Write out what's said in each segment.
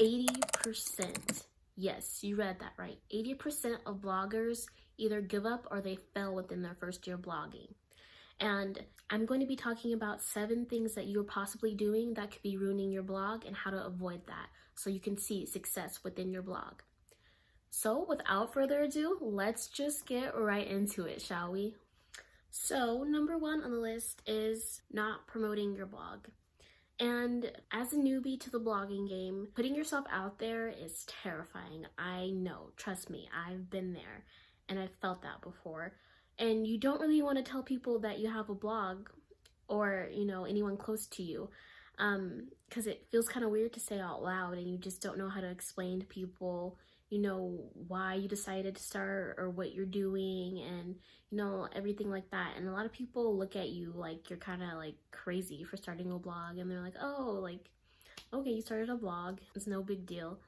80%, yes, you read that right, 80% of bloggers either give up or they fail within their first year blogging. And I'm going to be talking about 7 things that you're possibly doing that could be ruining your blog and how to avoid that so you can see success within your blog. So without further ado, let's just get right into it, shall we? So number 1 on the list is not promoting your blog. And as a newbie to the blogging game, putting yourself out there is terrifying. I know, trust me, I've been there and I've felt that before. And you don't really want to tell people that you have a blog or, anyone close to you, because it feels kind of weird to say out loud and you just don't know how to explain to people, why you decided to start or what you're doing and, everything like that. And a lot of people look at you like you're kind of like crazy for starting a blog, and they're like, oh, like, okay, you started a blog, it's no big deal.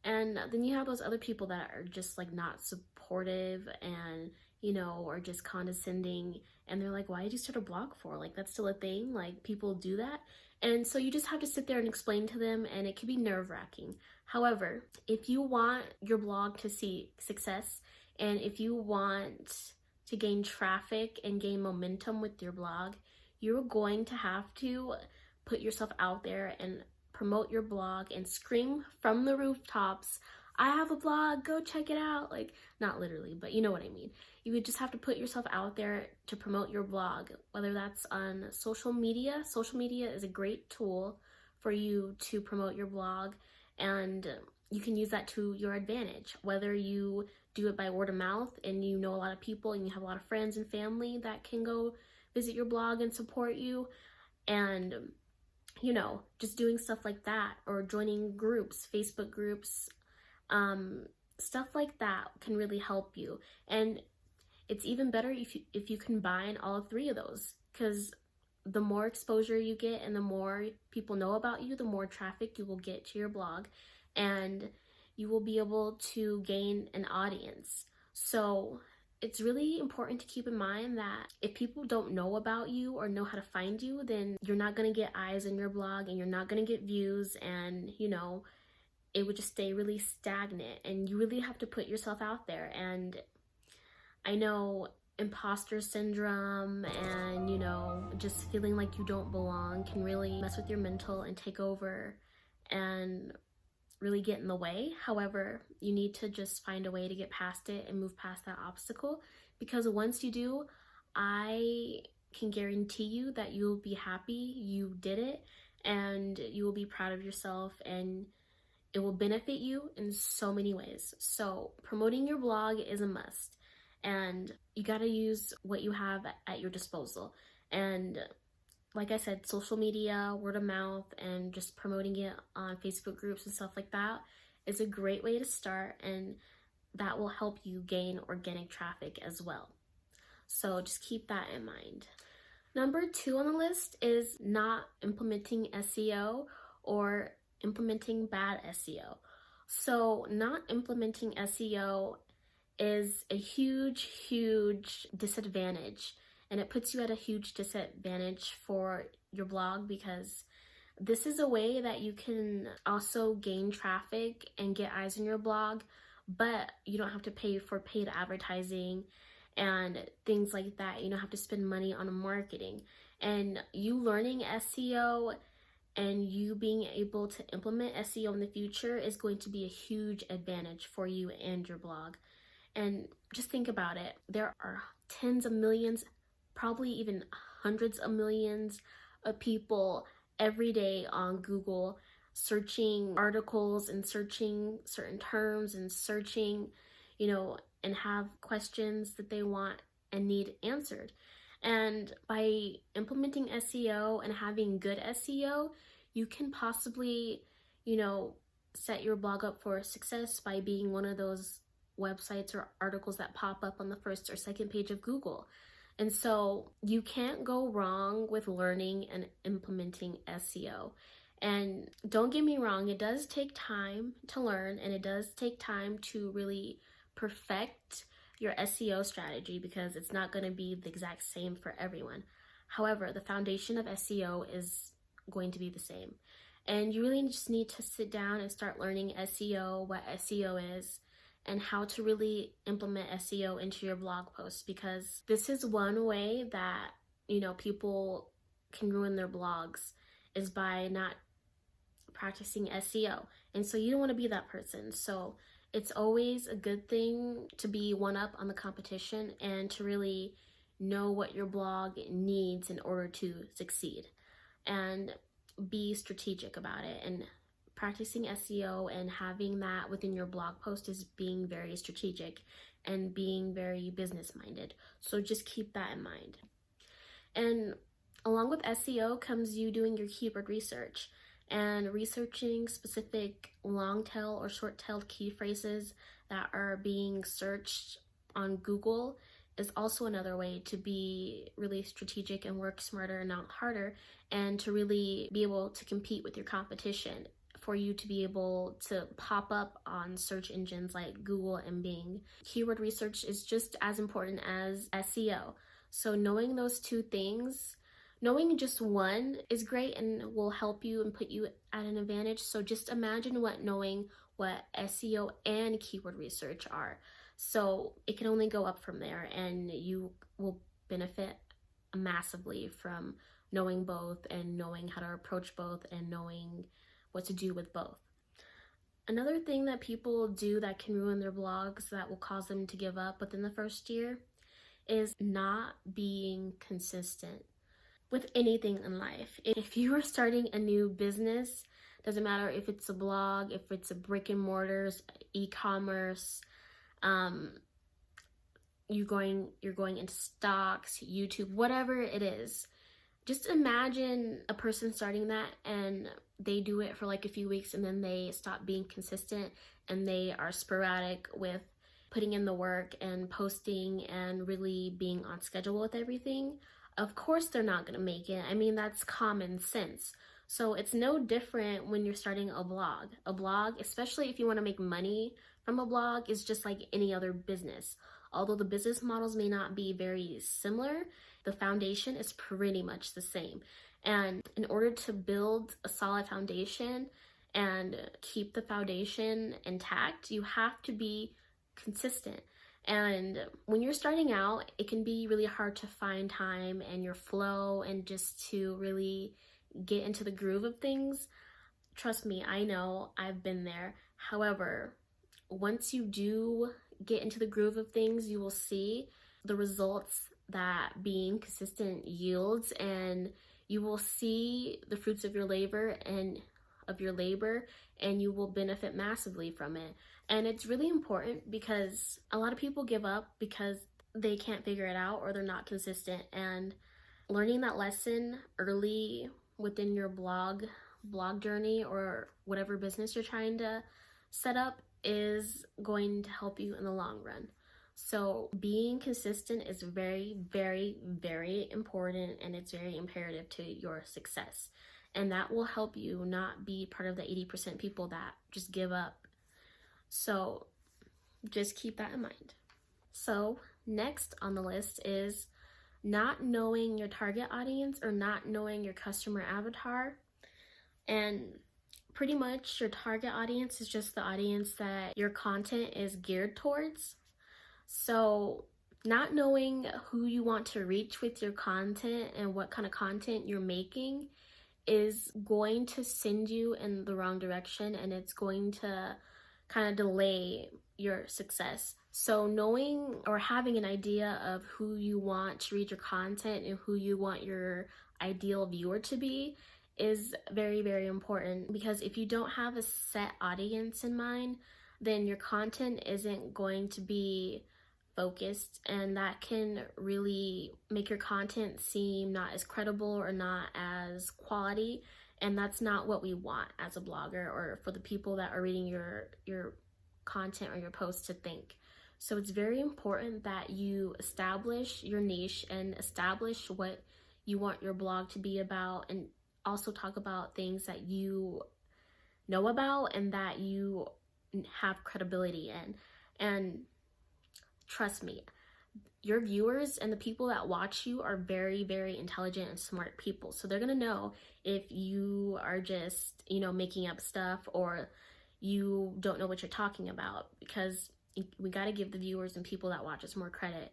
And then you have those other people that are just like not supportive and, or just condescending, and they're like, why did you start a blog for? Like, that's still a thing? Like, people do that? And so you just have to sit there and explain to them, and it can be nerve-wracking. However, if you want your blog to see success, and if you want to gain traffic and gain momentum with your blog, you're going to have to put yourself out there and promote your blog and scream from the rooftops, I have a blog, go check it out. Like, not literally, but you know what I mean. You would just have to put yourself out there to promote your blog, whether that's on social media. Social media is a great tool for you to promote your blog, and you can use that to your advantage, whether you do it by word of mouth and you know a lot of people and you have a lot of friends and family that can go visit your blog and support you, and just doing stuff like that, or joining groups, Facebook groups, stuff like that can really help you. And it's even better if you combine all 3 of those, because the more exposure you get and the more people know about you, the more traffic you will get to your blog, and you will be able to gain an audience. So it's really important to keep in mind that if people don't know about you or know how to find you, then you're not going to get eyes on your blog and you're not going to get views, and it would just stay really stagnant. And you really have to put yourself out there. And I know imposter syndrome and just feeling like you don't belong can really mess with your mental and take over and really get in the way. However, you need to just find a way to get past it and move past that obstacle, because once you do, I can guarantee you that you'll be happy you did it, and you will be proud of yourself, and it will benefit you in so many ways. So promoting your blog is a must, and you got to use what you have at your disposal. And like I said, social media, word of mouth, and just promoting it on Facebook groups and stuff like that is a great way to start, and that will help you gain organic traffic as well. So just keep that in mind. Number 2 on the list is not implementing SEO or implementing bad SEO. So not implementing SEO is a huge disadvantage, and it puts you at a huge disadvantage for your blog, because this is a way that you can also gain traffic and get eyes on your blog, but you don't have to pay for paid advertising and things like that. You don't have to spend money on marketing. And you learning SEO and you being able to implement SEO in the future is going to be a huge advantage for you and your blog. And just think about it. There are tens of millions, probably even hundreds of millions of people every day on Google searching articles and searching certain terms and searching, and have questions that they want and need answered. And by implementing SEO and having good SEO, you can possibly, set your blog up for success by being one of those websites or articles that pop up on the first or second page of Google. And so you can't go wrong with learning and implementing SEO. And don't get me wrong, it does take time to learn, and it does take time to really perfect your SEO strategy, because it's not going to be the exact same for everyone. However, the foundation of SEO is going to be the same. And you really just need to sit down and start learning SEO, what SEO is, and how to really implement SEO into your blog posts, because this is one way that, people can ruin their blogs, is by not practicing SEO. And so you don't want to be that person. So it's always a good thing to be one up on the competition and to really know what your blog needs in order to succeed, and be strategic about it. And practicing SEO and having that within your blog post is being very strategic and being very business minded. So just keep that in mind. And along with SEO comes you doing your keyword research and researching specific long tail or short tailed key phrases that are being searched on Google is also another way to be really strategic and work smarter and not harder, and to really be able to compete with your competition, for you to be able to pop up on search engines like Google and Bing. Keyword research is just as important as SEO. So knowing those two things, knowing just one is great and will help you and put you at an advantage. So just imagine what knowing what SEO and keyword research are. So it can only go up from there, and you will benefit massively from knowing both and knowing how to approach both and knowing what to do with both. Another thing that people do that can ruin their blogs, that will cause them to give up within the first year, is not being consistent with anything in life. If you are starting a new business, doesn't matter if it's a blog, if it's a brick and mortars, e-commerce, you're going into stocks, YouTube, whatever it is. Just imagine a person starting that and they do it for like a few weeks and then they stop being consistent and they are sporadic with putting in the work and posting and really being on schedule with everything. Of course they're not going to make it. I mean, that's common sense. So it's no different when you're starting a blog. A blog, especially if you want to make money from a blog, is just like any other business. Although the business models may not be very similar, the foundation is pretty much the same. And in order to build a solid foundation and keep the foundation intact, you have to be consistent. And when you're starting out, it can be really hard to find time and your flow and just to really get into the groove of things. Trust me, I know, I've been there. However, once you do get into the groove of things, you will see the results that being consistent yields, and you will see the fruits of your labor and you will benefit massively from it. And it's really important because a lot of people give up because they can't figure it out or they're not consistent. And learning that lesson early within your blog journey or whatever business you're trying to set up is going to help you in the long run. So being consistent is very, very, very important, and it's very imperative to your success. And that will help you not be part of the 80% people that just give up. So just keep that in mind. So next on the list is not knowing your target audience or not knowing your customer avatar. And pretty much your target audience is just the audience that your content is geared towards. So not knowing who you want to reach with your content and what kind of content you're making is going to send you in the wrong direction, and it's going to kind of delay your success. So knowing or having an idea of who you want to read your content and who you want your ideal viewer to be is very, very important, because if you don't have a set audience in mind, then your content isn't going to be focused, and that can really make your content seem not as credible or not as quality, and that's not what we want as a blogger or for the people that are reading your content or your posts to think. So it's very important that you establish your niche and establish what you want your blog to be about, and also talk about things that you know about and that you have credibility in. And trust me, your viewers and the people that watch you are very, very intelligent and smart people. So they're going to know if you are just, making up stuff or you don't know what you're talking about, because we got to give the viewers and people that watch us more credit,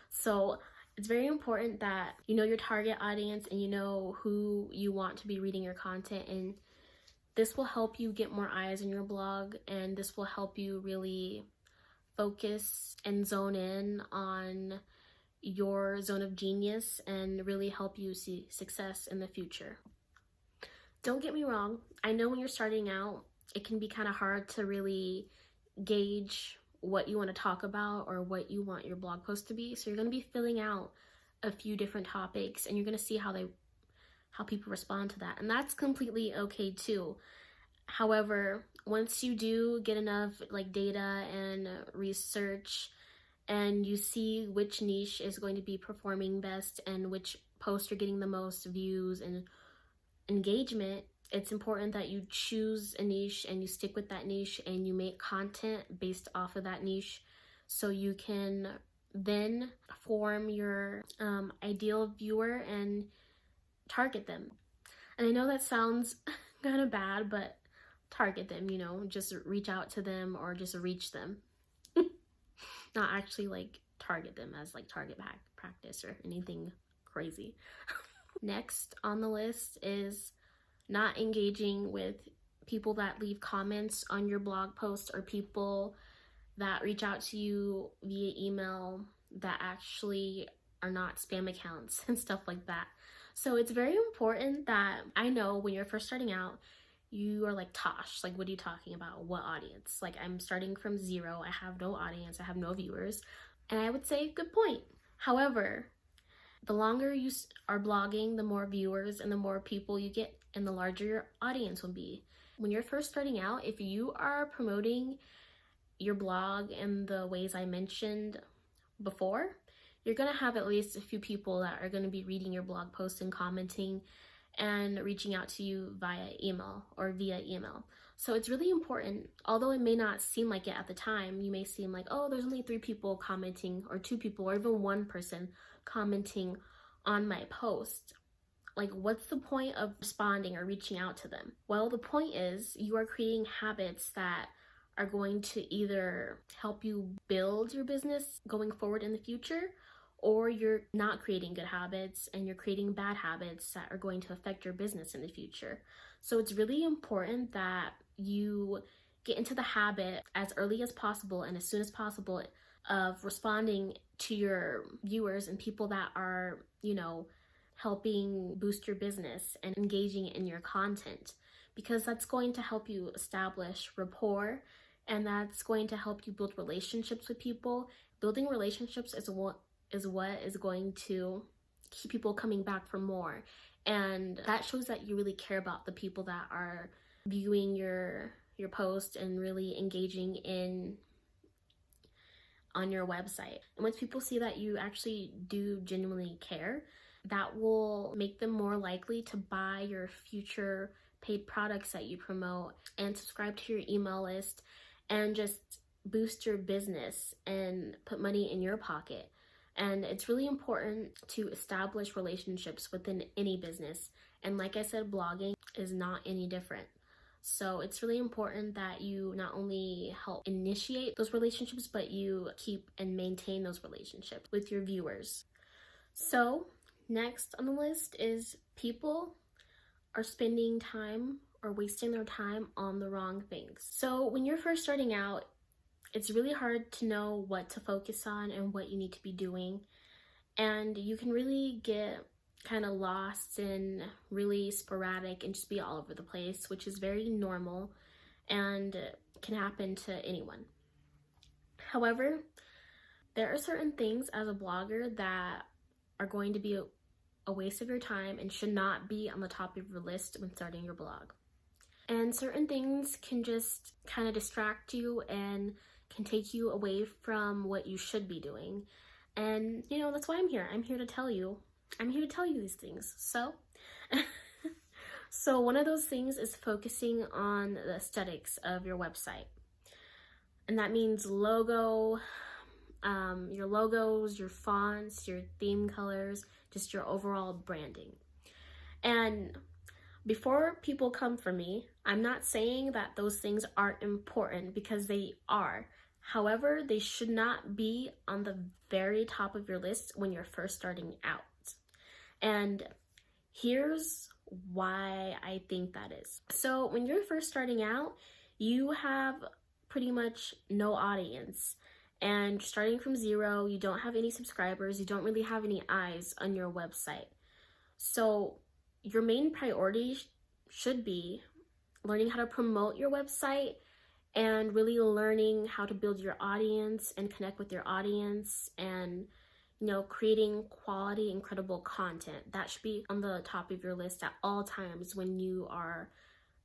So it's very important that you know your target audience and you know who you want to be reading your content, and this will help you get more eyes on your blog, and this will help you really focus and zone in on your zone of genius and really help you see success in the future. Don't get me wrong, I know when you're starting out, it can be kind of hard to really gauge what you want to talk about or what you want your blog post to be. So you're going to be filling out a few different topics and you're going to see how people respond to that. And that's completely okay too. However, once you do get enough data and research and you see which niche is going to be performing best and which posts are getting the most views and engagement, it's important that you choose a niche and you stick with that niche and you make content based off of that niche, so you can then form your ideal viewer and target them. And I know that sounds kind of bad, but target them, just reach out to them or just reach them. Not actually target them as target practice or anything crazy. Next on the list is not engaging with people that leave comments on your blog post or people that reach out to you via email that actually are not spam accounts and stuff like that. So it's very important that, I know when you're first starting out, you are like, Tosh, what are you talking about? What audience? I'm starting from zero. I have no audience. I have no viewers. And I would say, good point. However, the longer you are blogging, the more viewers and the more people you get and the larger your audience will be. When you're first starting out, if you are promoting your blog in the ways I mentioned before, you're going to have at least a few people that are going to be reading your blog posts and commenting and reaching out to you via email. So it's really important, although it may not seem like it at the time. You may seem like, oh, there's only 3 people commenting or 2 people or even 1 person commenting on my post. What's the point of responding or reaching out to them? Well, the point is you are creating habits that are going to either help you build your business going forward in the future, or you're not creating good habits and you're creating bad habits that are going to affect your business in the future. So it's really important that you get into the habit as early as possible and as soon as possible of responding to your viewers and people that are, helping boost your business and engaging in your content, because that's going to help you establish rapport and that's going to help you build relationships with people. Building relationships is what is going to keep people coming back for more, and that shows that you really care about the people that are viewing your post and really engaging on your website. And once people see that you actually do genuinely care, that will make them more likely to buy your future paid products that you promote and subscribe to your email list and just boost your business and put money in your pocket. And it's really important to establish relationships within any business. And like I said, blogging is not any different. So it's really important that you not only help initiate those relationships, but you keep and maintain those relationships with your viewers. So next on the list is people are spending time or wasting their time on the wrong things. So when you're first starting out, it's really hard to know what to focus on and what you need to be doing. And you can really get kind of lost and really sporadic and just be all over the place, which is very normal and can happen to anyone. However, there are certain things as a blogger that are going to be a waste of your time and should not be on the top of your list when starting your blog. And certain things can just kind of distract you and can take you away from what you should be doing. And that's why I'm here. I'm here to tell you these things. So one of those things is focusing on the aesthetics of your website. And that means logo, your logos, your fonts, your theme colors, just your overall branding. And before people come for me, I'm not saying that those things aren't important, because they are. However, they should not be on the very top of your list when you're first starting out. And here's why I think that is. So when you're first starting out, you have pretty much no audience, and starting from zero, you don't have any subscribers, you don't really have any eyes on your website. So your main priority should be learning how to promote your website and really learning how to build your audience and connect with your audience, and creating quality, incredible content. That should be on the top of your list at all times when you are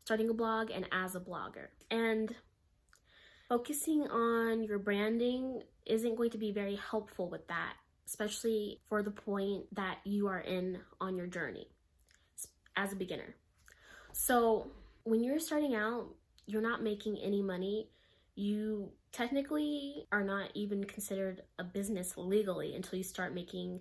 starting a blog and as a blogger. And focusing on your branding isn't going to be very helpful with that, especially for the point that you are in on your journey as a beginner. So when you're starting out, you're not making any money. You technically are not even considered a business legally until you start making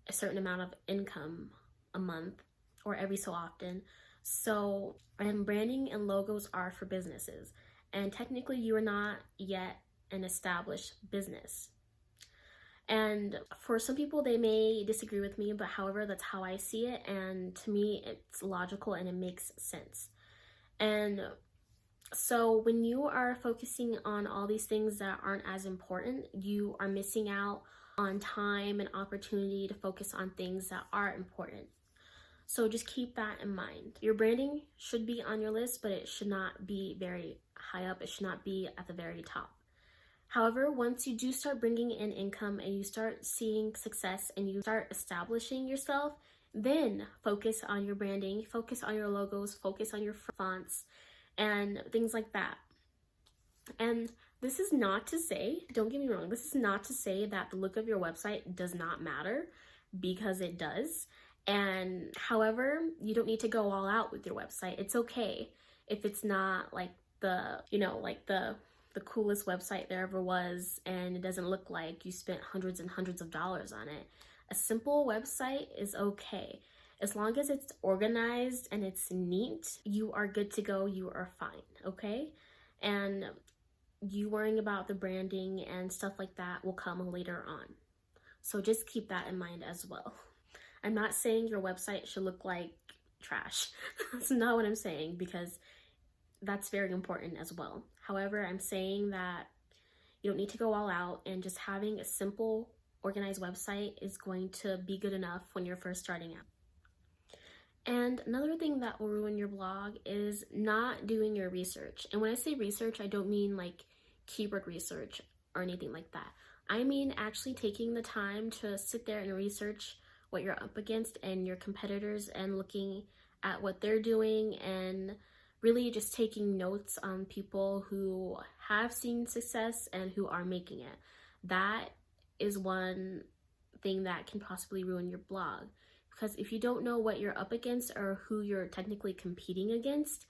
a certain amount of income a month or every so often. So, and branding and logos are for businesses. And technically you are not yet an established business. And for some people, they may disagree with me, but however, that's how I see it. And to me, it's logical and it makes sense. And so when you are focusing on all these things that aren't as important, you are missing out on time and opportunity to focus on things that are important. So just keep that in mind. Your branding should be on your list, but it should not be very high up. It should not be at the very top. However, once you do start bringing in income and you start seeing success and you start establishing yourself, then focus on your branding, focus on your logos, focus on your fonts, and things like that. And this is not to say, don't get me wrong, this is not to say that the look of your website does not matter, because it does. And however, you don't need to go all out with your website. It's okay if it's not like the coolest website there ever was, and it doesn't look like you spent hundreds and hundreds of dollars on it. A simple website is okay. As long as it's organized and it's neat, you are good to go, you are fine, okay? And you worrying about the branding and stuff like that will come later on. So just keep that in mind as well. I'm not saying your website should look like trash. That's not what I'm saying, because that's very important as well. However, I'm saying that you don't need to go all out, and just having a simple, organized website is going to be good enough when you're first starting out. And another thing that will ruin your blog is not doing your research. And when I say research, I don't mean like keyword research or anything like that. I mean actually taking the time to sit there and research what you're up against and your competitors, and looking at what they're doing, and really just taking notes on people who have seen success and who are making it. That is one thing that can possibly ruin your blog. Because if you don't know what you're up against or who you're technically competing against,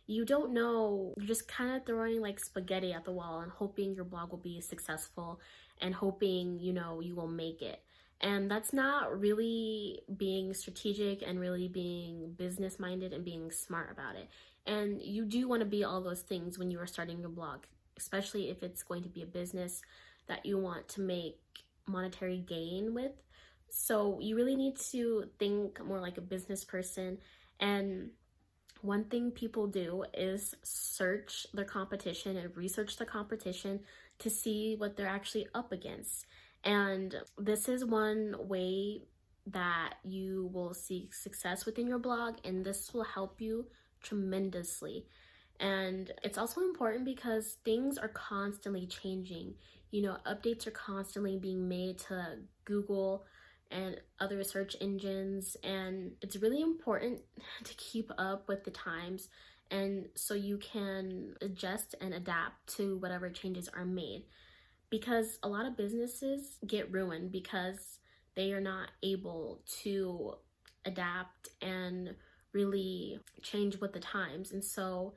you don't know, you're just kind of throwing like spaghetti at the wall and hoping your blog will be successful and hoping, you will make it. And that's not really being strategic and really being business minded and being smart about it. And you do want to be all those things when you are starting your blog, especially if it's going to be a business that you want to make monetary gain with. So you really need to think more like a business person. And one thing people do is search their competition and research the competition to see what they're actually up against. And this is one way that you will see success within your blog, and this will help you tremendously. And it's also important because things are constantly changing. Updates are constantly being made to Google and other search engines, and it's really important to keep up with the times, and so you can adjust and adapt to whatever changes are made. Because a lot of businesses get ruined because they are not able to adapt and really change with the times. And so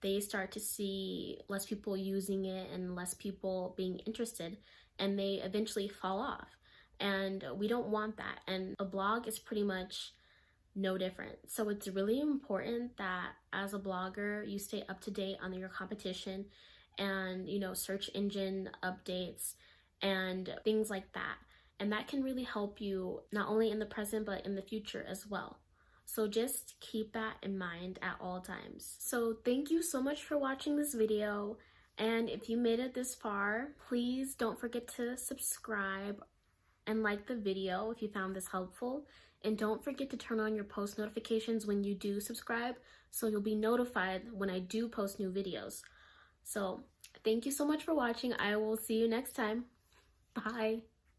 they start to see less people using it and less people being interested. and they eventually fall off. And we don't want that. And a blog is pretty much no different. So it's really important that as a blogger, you stay up to date on your competition and, search engine updates and things like that. And that can really help you not only in the present, but in the future as well. So just keep that in mind at all times. So thank you so much for watching this video. And if you made it this far, please don't forget to subscribe and like the video if you found this helpful. And don't forget to turn on your post notifications when you do subscribe, so you'll be notified when I do post new videos. So thank you so much for watching. I will see you next time. Bye.